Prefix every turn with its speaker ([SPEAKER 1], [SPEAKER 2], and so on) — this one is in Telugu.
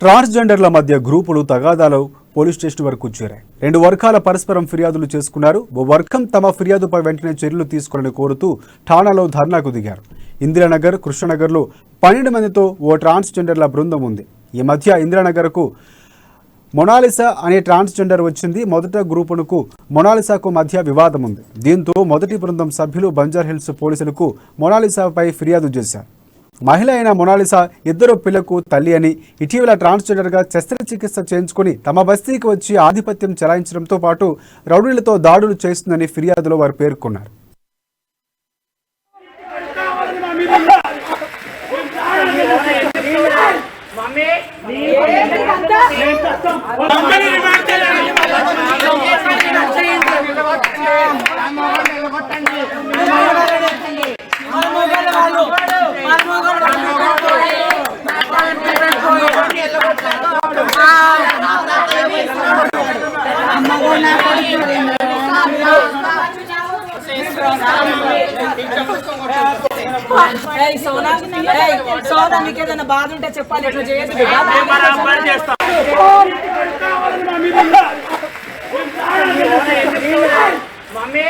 [SPEAKER 1] ట్రాన్స్జెండర్ల మధ్య గ్రూపులు తగాదాలు పోలీస్ స్టేషన్ వరకు చేరాయి. రెండు వర్గాల పరస్పరం ఫిర్యాదులు చేసుకున్నారు. ఓ వర్గం తమ ఫిర్యాదుపై వెంటనే చర్యలు తీసుకోవాలని కోరుతూ ఠాణాలో ధర్నాకు దిగారు. ఇందిరానగర్, కృష్ణనగర్లో 12 మందితో ఓ ట్రాన్స్జెండర్ల బృందం ఉంది. ఈ మధ్య ఇందిరానగర్కు మొనాలిసా అనే ట్రాన్స్జెండర్ వచ్చింది. మొదట గ్రూపులకు మొనాలిసాకు మధ్య వివాదం ఉంది. దీంతో మొదటి బృందం సభ్యులు బంజారాహిల్స్ పోలీసులకు మొనాలిసాపై ఫిర్యాదు చేశారు. మహిళ అయిన మొనాలిసా ఇద్దరు పిల్లకు తల్లి అని, ఇటీవల ట్రాన్స్జెండర్గా శస్త్రచికిత్స చేయించుకుని తమ బస్తీకి వచ్చి ఆధిపత్యం చెలాయించడంతో పాటు రౌడీలతో దాడులు చేస్తుందని ఫిర్యాదులో వారు పేర్కొన్నారు.
[SPEAKER 2] సోనా మీకు ఏదైనా బాధ ఉంటే చెప్పాలి. ఎట్లా చేయదు మమ్మీ